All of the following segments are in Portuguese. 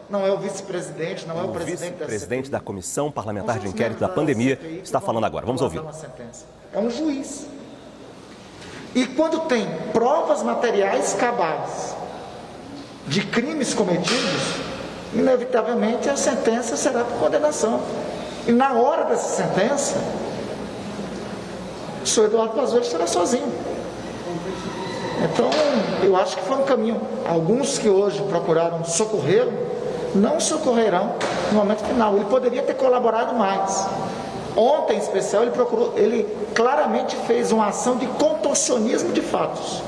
não é o vice-presidente, não é o presidente da CPI. O vice-presidente da Comissão Parlamentar de Inquérito da Pandemia está falando agora. Vamos ouvir. É um juiz. E quando tem provas materiais cabais de crimes cometidos, inevitavelmente a sentença será por condenação. E na hora dessa sentença, o senhor Eduardo Pazuello estará sozinho. Então, eu acho que foi um caminho. Alguns que hoje procuraram socorrê-lo, não socorrerão no momento final. Ele poderia ter colaborado mais. Ontem, em especial, ele claramente fez uma ação de contorcionismo de fatos.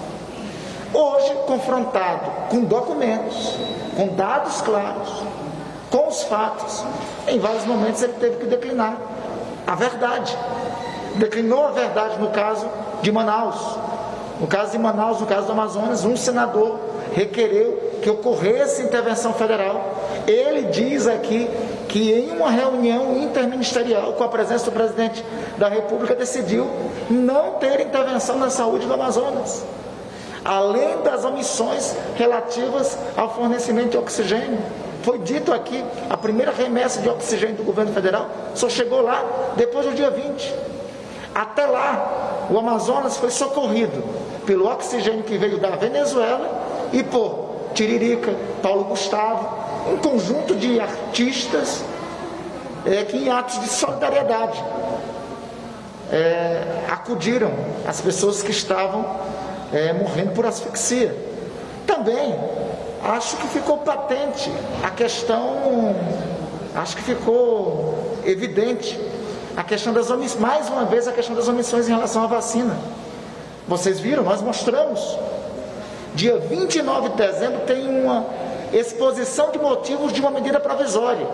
Hoje, confrontado com documentos, com dados claros, com os fatos, em vários momentos ele teve que declinar a verdade. Declinou a verdade no caso de Manaus. No caso de Manaus, no caso do Amazonas, um senador requereu que ocorresse intervenção federal. Ele diz aqui que em uma reunião interministerial com a presença do presidente da República decidiu não ter intervenção na saúde do Amazonas, além das omissões relativas ao fornecimento de oxigênio. Foi dito aqui, a primeira remessa de oxigênio do governo federal só chegou lá depois do dia 20. Até lá, o Amazonas foi socorrido pelo oxigênio que veio da Venezuela e por Tiririca, Paulo Gustavo, um conjunto de artistas que em atos de solidariedade acudiram às pessoas que estavam morrendo por asfixia. Também acho que ficou patente a questão, acho que ficou evidente a questão das omissões, mais uma vez a questão das omissões em relação à vacina. Vocês viram, nós mostramos. Dia 29 de dezembro tem uma exposição de motivos de uma medida provisória,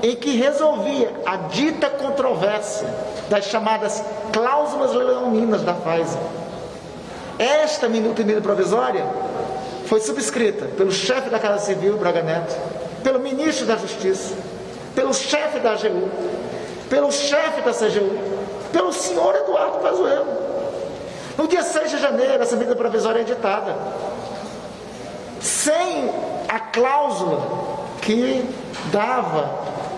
em que resolvia a dita controvérsia das chamadas cláusulas leoninas da Pfizer. Esta minuta e medida provisória foi subscrita pelo chefe da Casa Civil, Braga Neto, pelo ministro da Justiça, pelo chefe da AGU, pelo chefe da CGU, pelo senhor Eduardo Pazuello. No dia 6 de janeiro, essa medida provisória é editada, sem a cláusula que dava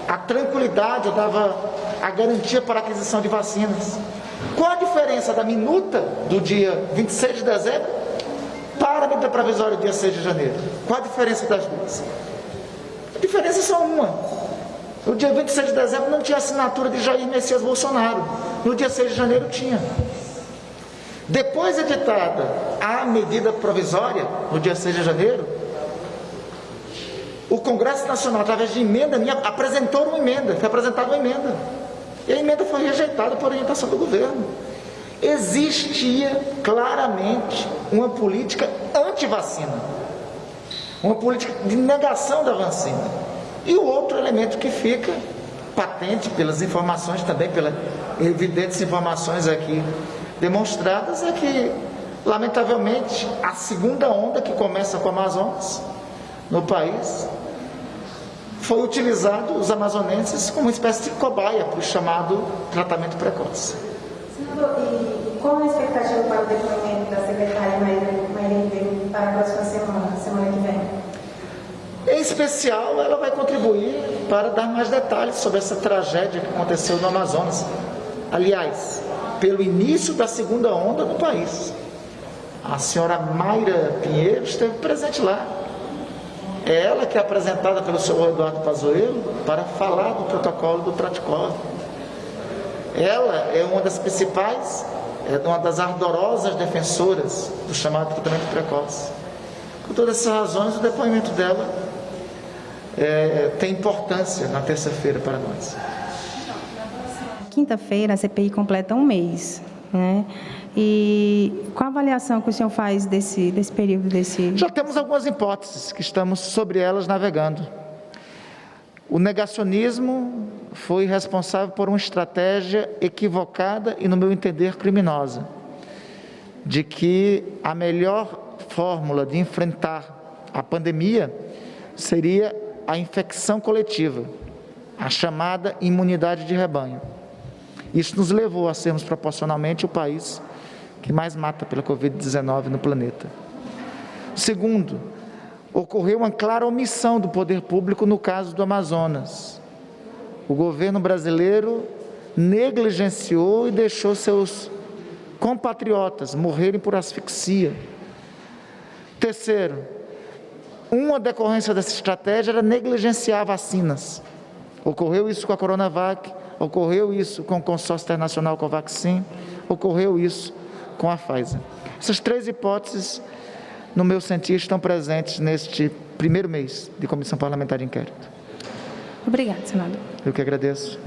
a tranquilidade, dava a garantia para a aquisição de vacinas. Qual a diferença da minuta do dia 26 de dezembro para a medida provisória do dia 6 de janeiro? Qual a diferença das duas? A diferença é só uma. No dia 26 de dezembro não tinha assinatura de Jair Messias Bolsonaro. No dia 6 de janeiro tinha. Depois editada a medida provisória, no dia 6 de janeiro, o Congresso Nacional, através de emenda minha, apresentou uma emenda, foi apresentada uma emenda. E a emenda foi rejeitada por orientação do governo. Existia claramente uma política anti-vacina, uma política de negação da vacina. E o outro elemento que fica patente pelas informações, também pelas evidentes informações aqui demonstradas, é que, lamentavelmente, a segunda onda que começa com o Amazonas no país, foi utilizado os amazonenses como uma espécie de cobaia para o chamado tratamento precoce. Senador, e qual a expectativa para o depoimento da secretária Maíra Ribeiro para a próxima semana que vem? Em especial, ela vai contribuir para dar mais detalhes sobre essa tragédia que aconteceu no Amazonas. Aliás, pelo início da segunda onda no país. A senhora Mayra Pinheiro esteve presente lá. É ela que é apresentada pelo senhor Eduardo Pazuello para falar do protocolo do Tratikov. Ela é uma das principais, uma das ardorosas defensoras do chamado tratamento precoce. Por todas essas razões, o depoimento dela tem importância na terça-feira para nós. Quinta-feira a CPI completa um mês, né? E qual a avaliação que o senhor faz desse período? Já temos algumas hipóteses que estamos sobre elas navegando. O negacionismo foi responsável por uma estratégia equivocada e, no meu entender, criminosa, de que a melhor fórmula de enfrentar a pandemia seria a infecção coletiva, a chamada imunidade de rebanho. Isso nos levou a sermos proporcionalmente o país que mais mata pela Covid-19 no planeta. Segundo, Ocorreu uma clara omissão do poder público no caso do Amazonas. O governo brasileiro negligenciou e deixou seus compatriotas morrerem por asfixia. Terceiro, uma decorrência dessa estratégia era negligenciar vacinas. Ocorreu isso com a Coronavac, ocorreu isso com o consórcio internacional Covaxin, ocorreu isso com a Pfizer. Essas três hipóteses, no meu sentir, estão presentes neste primeiro mês de Comissão Parlamentar de Inquérito. Obrigada, senador. Eu que agradeço.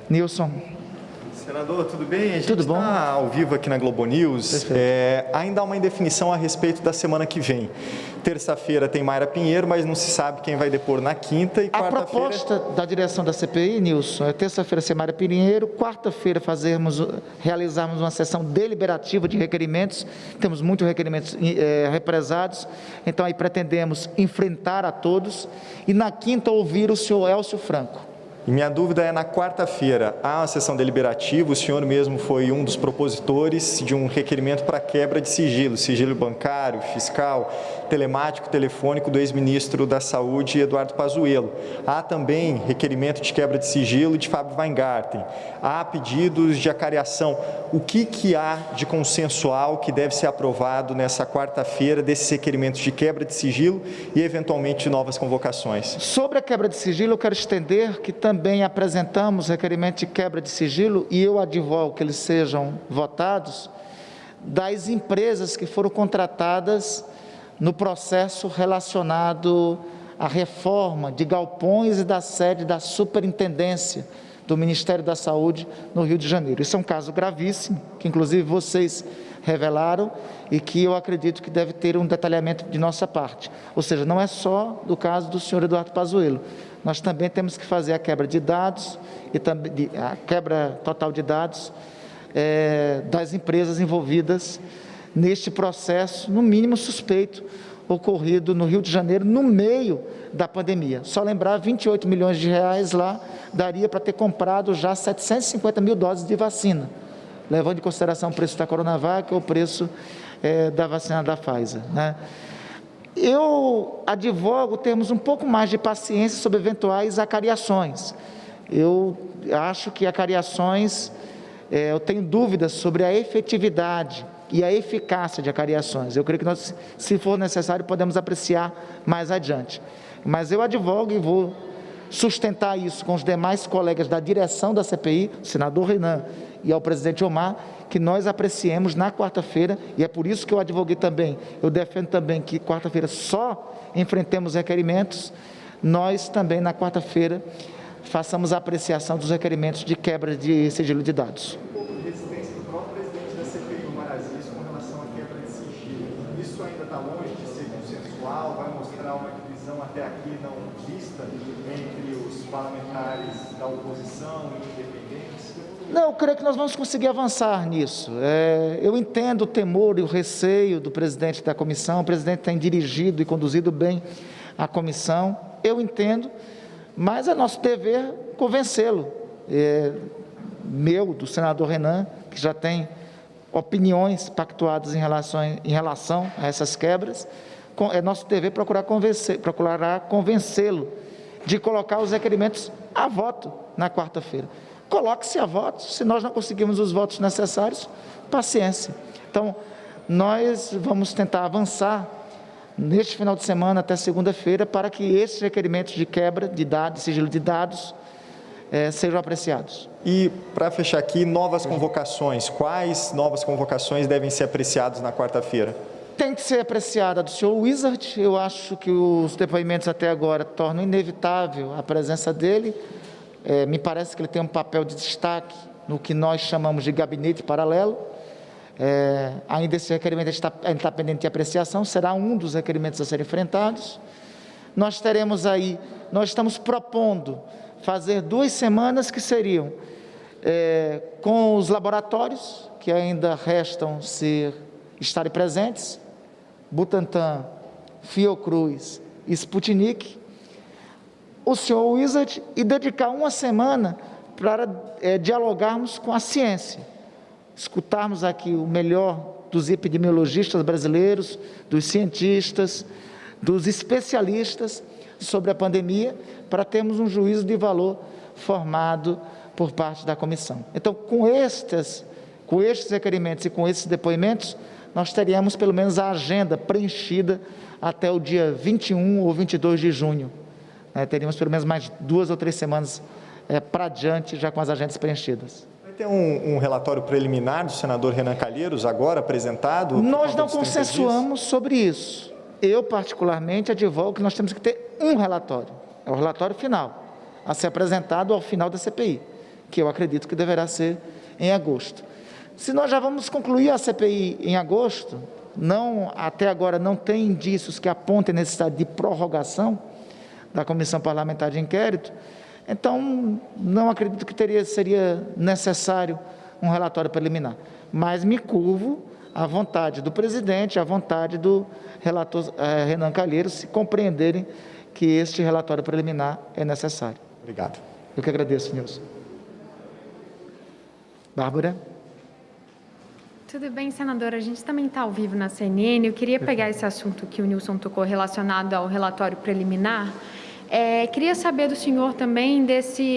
Nilson. Senador, tudo bem? A gente Tudo bom? está ao vivo aqui na Globo News. Ainda há uma indefinição a respeito da semana que vem. Terça-feira tem Mayra Pinheiro, mas não se sabe quem vai depor na quinta, e A quarta-feira... proposta da direção da CPI, Nilson, é terça-feira ser Mayra Pinheiro, quarta-feira realizarmos uma sessão deliberativa de requerimentos. Temos muitos requerimentos represados, então aí pretendemos enfrentar a todos, e na quinta ouvir o senhor Elcio Franco. E minha dúvida é, na quarta-feira, há uma sessão deliberativa, o senhor mesmo foi um dos propositores de um requerimento para quebra de sigilo bancário, fiscal, telemático, telefônico do ex-ministro da Saúde, Eduardo Pazuello. Há também requerimento de quebra de sigilo de Fábio Weingarten. Há pedidos de acariação. O que há de consensual que deve ser aprovado nessa quarta-feira desses requerimentos de quebra de sigilo e, eventualmente, de novas convocações? Sobre a quebra de sigilo, eu quero estender que também apresentamos requerimento de quebra de sigilo, e eu advogo que eles sejam votados, das empresas que foram contratadas no processo relacionado à reforma de galpões e da sede da superintendência do Ministério da Saúde no Rio de Janeiro. Isso é um caso gravíssimo, que inclusive vocês revelaram, e que eu acredito que deve ter um detalhamento de nossa parte. Ou seja, não é só do caso do senhor Eduardo Pazuello. Nós também temos que fazer a quebra de dados, e também a quebra total de dados das empresas envolvidas neste processo, no mínimo suspeito, ocorrido no Rio de Janeiro, no meio da pandemia. Só lembrar, 28 milhões de reais lá, daria para ter comprado já 750 mil doses de vacina, levando em consideração o preço da Coronavac ou o preço da vacina da Pfizer, né? Eu advogo termos um pouco mais de paciência sobre eventuais acariações. Eu acho que acariações, eu tenho dúvidas sobre a efetividade e a eficácia de acariações. Eu creio que nós, se for necessário, podemos apreciar mais adiante. Mas eu advogo e vou sustentar isso com os demais colegas da direção da CPI, o senador Renan e ao presidente Omar, que nós apreciemos na quarta-feira, e é por isso que eu advoguei também, eu defendo também que quarta-feira só enfrentemos requerimentos, nós também na quarta-feira façamos a apreciação dos requerimentos de quebra de sigilo de dados. Resistência do próprio presidente da CPI, Omar Aziz, com relação à quebra de sigilo. Isso ainda está longe de ser consensual, vai mostrar uma divisão até aqui não vista entre os parlamentares da oposição e independentes? Não, eu creio que nós vamos conseguir avançar nisso. Eu entendo o temor e o receio do presidente da comissão, o presidente tem dirigido e conduzido bem a comissão, eu entendo, mas é nosso dever convencê-lo. Do senador Renan, que já tem opiniões pactuadas em relação a essas quebras, é nosso dever procurar convencê-lo de colocar os requerimentos a voto na quarta-feira. Coloque-se a voto, se nós não conseguirmos os votos necessários, paciência. Então, nós vamos tentar avançar neste final de semana até segunda-feira para que esses requerimentos de quebra de dados, sigilo de dados, sejam apreciados. E, para fechar aqui, novas convocações. Quais novas convocações devem ser apreciadas na quarta-feira? Tem que ser apreciada do senhor Wizard. Eu acho que os depoimentos até agora tornam inevitável a presença dele. Me parece que ele tem um papel de destaque no que nós chamamos de gabinete paralelo. Ainda esse requerimento está pendente de apreciação, será um dos requerimentos a serem enfrentados. Nós estamos propondo fazer 2 semanas que seriam com os laboratórios, que ainda restam estarem presentes, Butantan, Fiocruz, Sputnik, o senhor Wizard, e dedicar 1 semana para dialogarmos com a ciência, escutarmos aqui o melhor dos epidemiologistas brasileiros, dos cientistas, dos especialistas sobre a pandemia, para termos um juízo de valor formado por parte da comissão. Então, com estes requerimentos e com esses depoimentos, nós teríamos pelo menos a agenda preenchida até o dia 21 ou 22 de junho. Teríamos pelo menos mais 2 ou 3 semanas para adiante, já com as agendas preenchidas. Vai ter um relatório preliminar do senador Renan Calheiros agora apresentado? Nós não consensuamos sobre isso. Eu, particularmente, advogo que nós temos que ter um relatório. É o relatório final, a ser apresentado ao final da CPI, que eu acredito que deverá ser em agosto. Se nós já vamos concluir a CPI em agosto, até agora não tem indícios que apontem necessidade de prorrogação da Comissão Parlamentar de Inquérito, então não acredito que seria necessário um relatório preliminar. Mas me curvo à vontade do presidente, à vontade do relator Renan Calheiros, se compreenderem que este relatório preliminar é necessário. Obrigado. Eu que agradeço, Nilson. Bárbara? Tudo bem, senadora? A gente também está ao vivo na CNN. Eu queria pegar esse assunto que o Nilson tocou relacionado ao relatório preliminar. Queria saber do senhor também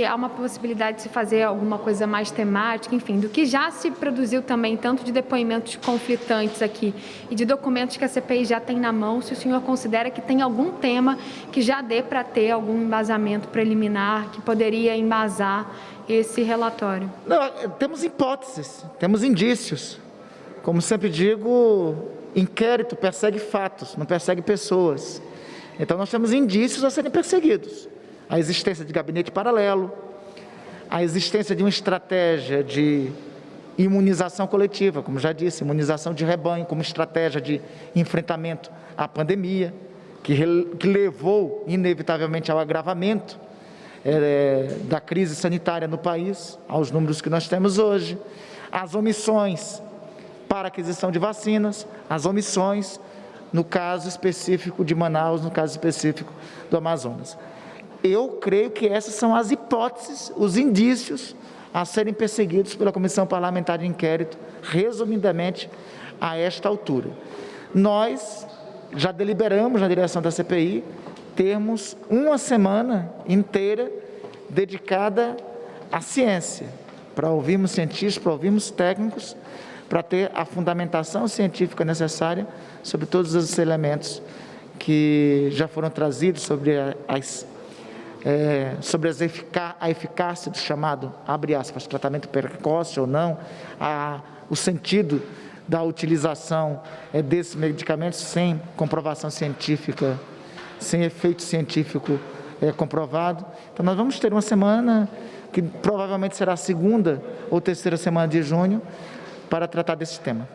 há uma possibilidade de se fazer alguma coisa mais temática, enfim, do que já se produziu também, tanto de depoimentos conflitantes aqui e de documentos que a CPI já tem na mão, se o senhor considera que tem algum tema que já dê para ter algum embasamento preliminar que poderia embasar esse relatório. Não, temos hipóteses, temos indícios. Como sempre digo, inquérito persegue fatos, não persegue pessoas. Então, nós temos indícios a serem perseguidos. A existência de gabinete paralelo, a existência de uma estratégia de imunização coletiva, como já disse, imunização de rebanho, como estratégia de enfrentamento à pandemia, que levou, inevitavelmente, ao agravamento da crise sanitária no país, aos números que nós temos hoje, as omissões para aquisição de vacinas, as omissões no caso específico de Manaus, no caso específico do Amazonas. Eu creio que essas são as hipóteses, os indícios a serem perseguidos pela Comissão Parlamentar de Inquérito, resumidamente, a esta altura. Nós já deliberamos na direção da CPI termos uma semana inteira dedicada à ciência, para ouvirmos cientistas, para ouvirmos técnicos, para ter a fundamentação científica necessária sobre todos os elementos que já foram trazidos sobre a eficácia do chamado, abre aspas, tratamento precoce ou não, o sentido da utilização desses medicamentos sem comprovação científica, sem efeito científico comprovado. Então, nós vamos ter uma semana, que provavelmente será a 2ª ou 3ª semana de junho, para tratar desse tema.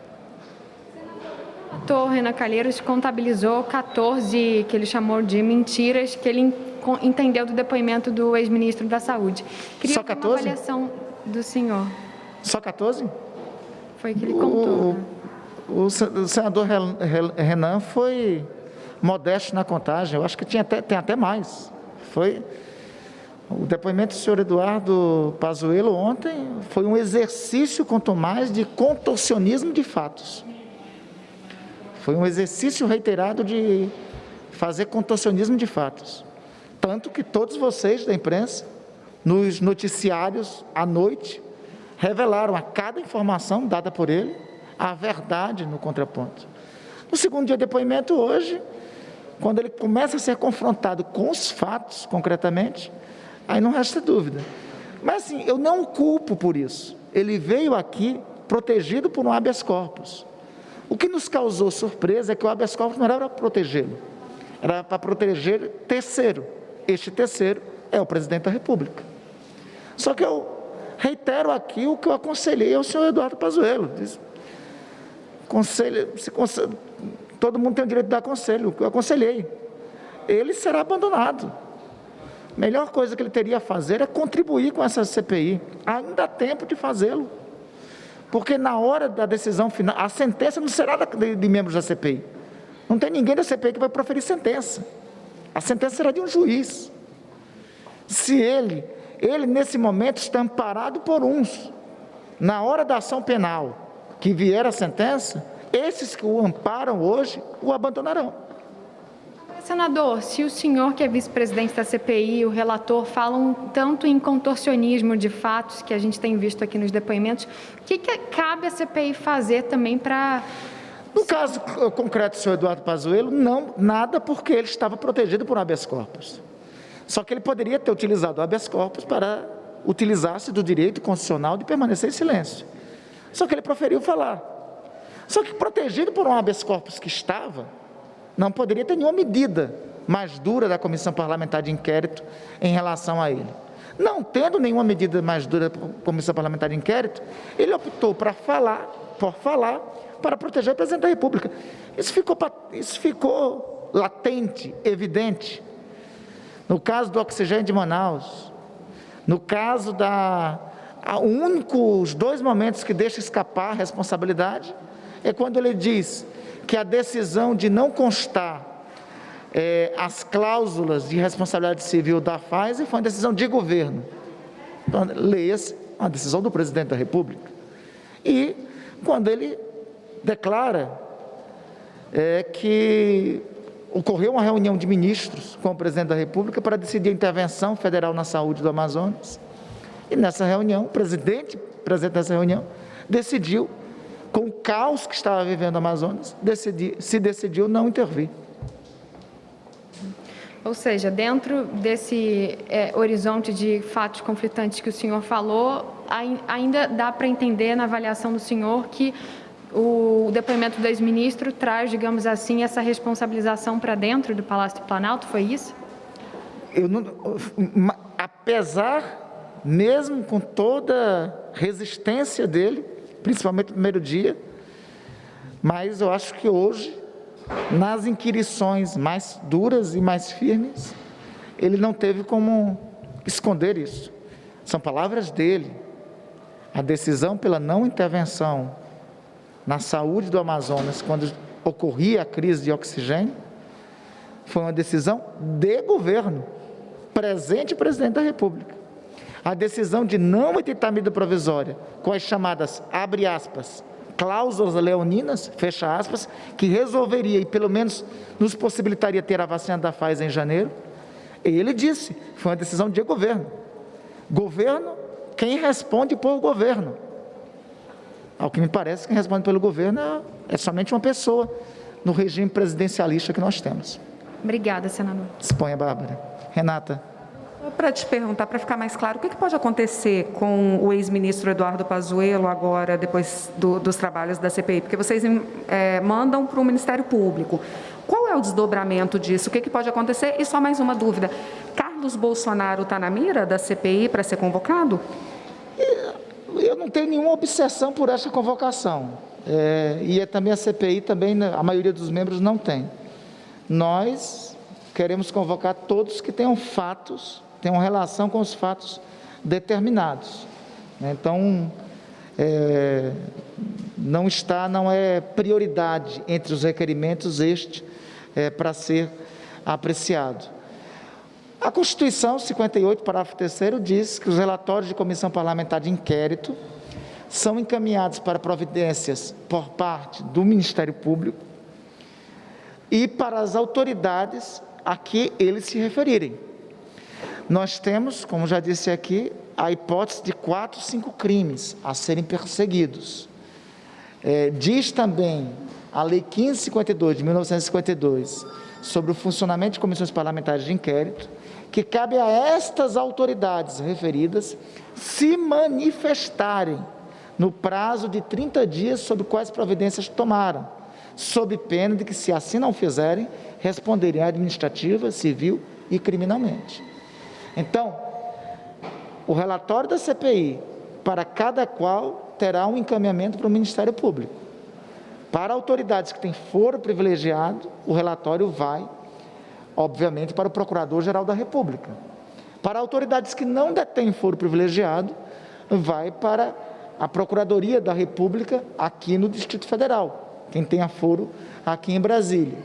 O relator Renan Calheiros contabilizou 14, que ele chamou de mentiras, que ele entendeu do depoimento do ex-ministro da Saúde. Queria Só 14? uma avaliação do senhor. Só 14? Foi o que ele contou. O senador Renan foi modesto na contagem, eu acho que tem até mais. O depoimento do senhor Eduardo Pazuello ontem foi um exercício, quanto mais, de contorcionismo de fatos. Foi um exercício reiterado de fazer contorcionismo de fatos. Tanto que todos vocês da imprensa, nos noticiários à noite, revelaram a cada informação dada por ele a verdade no contraponto. No segundo dia de depoimento, hoje, quando ele começa a ser confrontado com os fatos, concretamente, aí não resta dúvida. Mas assim, eu não o culpo por isso. Ele veio aqui protegido por um habeas corpus. O que nos causou surpresa é que o habeas corpus não era para protegê-lo, era para proteger terceiro. Este terceiro é o presidente da República. Só que eu reitero aqui o que eu aconselhei ao senhor Eduardo Pazuello. Todo mundo tem o direito de dar conselho, o que eu aconselhei. Ele será abandonado. A melhor coisa que ele teria a fazer é contribuir com essa CPI. Ainda há tempo de fazê-lo. Porque na hora da decisão final, a sentença não será de membros da CPI. Não tem ninguém da CPI que vai proferir sentença. A sentença será de um juiz. Se ele nesse momento está amparado por uns, na hora da ação penal, que vier a sentença, esses que o amparam hoje o abandonarão. Senador, se o senhor, que é vice-presidente da CPI, o relator, falam tanto em contorcionismo de fatos que a gente tem visto aqui nos depoimentos, o que cabe à CPI fazer também para... No caso concreto do senhor Eduardo Pazuello, não, nada, porque ele estava protegido por habeas corpus. Só que ele poderia ter utilizado o habeas corpus para utilizar-se do direito constitucional de permanecer em silêncio. Só que ele preferiu falar. Só que protegido por um habeas corpus que estava, não poderia ter nenhuma medida mais dura da Comissão Parlamentar de Inquérito em relação a ele. Não tendo nenhuma medida mais dura da Comissão Parlamentar de Inquérito, ele optou por falar, para proteger o presidente da República. Isso ficou latente, evidente. No caso do oxigênio de Manaus, no caso os dois momentos que deixa escapar a responsabilidade é quando ele diz que a decisão de não constar as cláusulas de responsabilidade civil da Pfizer foi uma decisão de governo. Então, leia-se uma decisão do presidente da República. E quando ele declara que ocorreu uma reunião de ministros com o presidente da República para decidir a intervenção federal na saúde do Amazonas. E nessa reunião, o presidente dessa reunião decidiu, com o caos que estava vivendo o Amazonas, se decidiu não intervir. Ou seja, dentro desse horizonte de fatos conflitantes que o senhor falou, ainda dá para entender na avaliação do senhor que o depoimento do ex-ministro traz, digamos assim, essa responsabilização para dentro do Palácio do Planalto, foi isso? Apesar, mesmo com toda a resistência dele, principalmente no primeiro dia, mas eu acho que hoje, nas inquirições mais duras e mais firmes, ele não teve como esconder isso. São palavras dele. A decisão pela não intervenção na saúde do Amazonas, quando ocorria a crise de oxigênio, foi uma decisão de governo, presente presidente da República. A decisão de não editar medida provisória, com as chamadas, abre aspas, cláusulas leoninas, fecha aspas, que resolveria e pelo menos nos possibilitaria ter a vacina da Pfizer em janeiro, ele disse, foi uma decisão de governo. Governo, quem responde por governo. Ao que me parece, quem responde pelo governo é somente uma pessoa no regime presidencialista que nós temos. Obrigada, senador. Disponha, Bárbara. Renata. Para te perguntar, para ficar mais claro, o que pode acontecer com o ex-ministro Eduardo Pazuello agora, depois dos trabalhos da CPI? Porque vocês mandam para o Ministério Público. Qual é o desdobramento disso? O que pode acontecer? E só mais uma dúvida. Carlos Bolsonaro está na mira da CPI para ser convocado? Eu não tenho nenhuma obsessão por essa convocação. E também a CPI, a maioria dos membros não tem. Nós queremos convocar todos que tenham fatos, tenham relação com os fatos determinados. Então, não é prioridade entre os requerimentos para ser apreciado. A Constituição 58, parágrafo 3º, diz que os relatórios de comissão parlamentar de inquérito são encaminhados para providências por parte do Ministério Público e para as autoridades a que eles se referirem. Nós temos, como já disse aqui, a hipótese de 4, 5 crimes a serem perseguidos. Diz também a Lei 1552, de 1952, sobre o funcionamento de comissões parlamentares de inquérito, que cabe a estas autoridades referidas se manifestarem no prazo de 30 dias sobre quais providências tomaram, sob pena de que, se assim não fizerem, responderem administrativa, civil e criminalmente. Então, o relatório da CPI, para cada qual, terá um encaminhamento para o Ministério Público. Para autoridades que têm foro privilegiado, o relatório vai, obviamente, para o Procurador-Geral da República. Para autoridades que não detêm foro privilegiado, vai para a Procuradoria da República aqui no Distrito Federal, quem tem foro aqui em Brasília.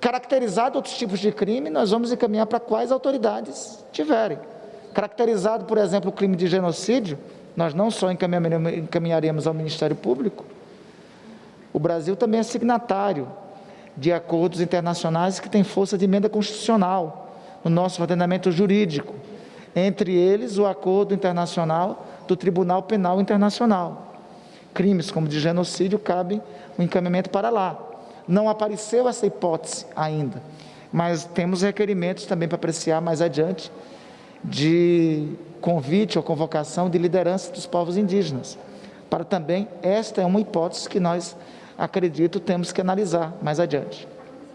Caracterizado outros tipos de crime, nós vamos encaminhar para quais autoridades tiverem. Caracterizado, por exemplo, o crime de genocídio, nós não só encaminharemos ao Ministério Público, O Brasil também é signatário de acordos internacionais que têm força de emenda constitucional no nosso ordenamento jurídico, entre eles o Acordo Internacional do Tribunal Penal Internacional. Crimes como de genocídio cabem o encaminhamento para lá. Não apareceu essa hipótese ainda, mas temos requerimentos também para apreciar mais adiante de convite ou convocação de liderança dos povos indígenas. Para também, esta é uma hipótese que nós, acredito, temos que analisar mais adiante.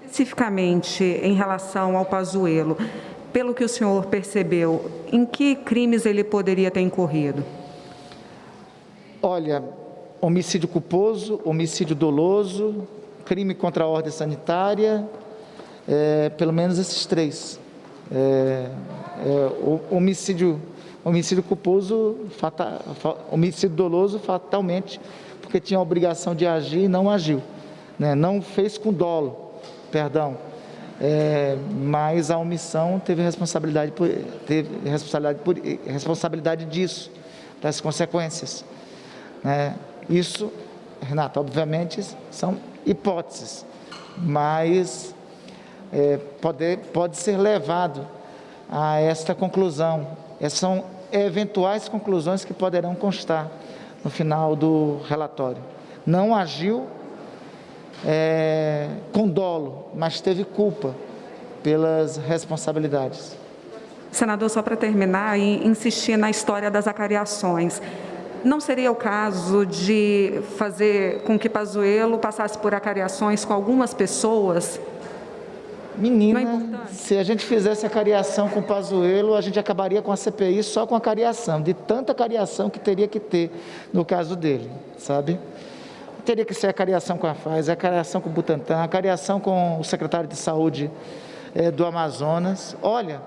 Especificamente em relação ao Pazuello, pelo que o senhor percebeu, em que crimes ele poderia ter incorrido? Olha, homicídio culposo, homicídio doloso, crime contra a ordem sanitária, pelo menos esses 3. Homicídio culposo, homicídio doloso fatalmente, porque tinha a obrigação de agir e não agiu, né? Não fez com dolo, perdão, mas a omissão teve responsabilidade disso, das consequências, né? Isso, Renata, obviamente são hipóteses, mas pode ser levado a esta conclusão. Essas são eventuais conclusões que poderão constar no final do relatório. Não agiu com dolo, mas teve culpa pelas responsabilidades. Senador, só para terminar e insistir na história das acariações, não seria o caso de fazer com que Pazuello passasse por acariações com algumas pessoas? Menina, se a gente fizesse a cariação com o Pazuello, a gente acabaria com a CPI só com a cariação, de tanta cariação que teria que ter no caso dele, sabe? Teria que ser a cariação com a Pfizer, a cariação com o Butantan, a cariação com o secretário de Saúde do Amazonas. Olha,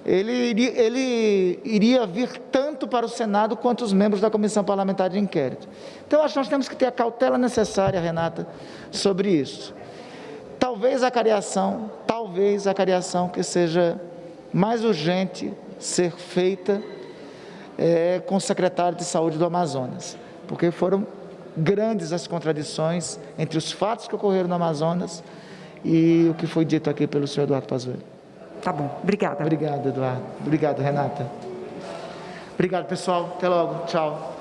ele iria vir tanto para o Senado quanto os membros da Comissão Parlamentar de Inquérito. Então, acho que nós temos que ter a cautela necessária, Renata, sobre isso. Talvez a cariação que seja mais urgente ser feita com o secretário de Saúde do Amazonas, porque foram grandes as contradições entre os fatos que ocorreram no Amazonas e o que foi dito aqui pelo senhor Eduardo Pazuello. Tá bom, obrigada. Obrigado, Eduardo. Obrigado, Renata. Obrigado, pessoal. Até logo. Tchau.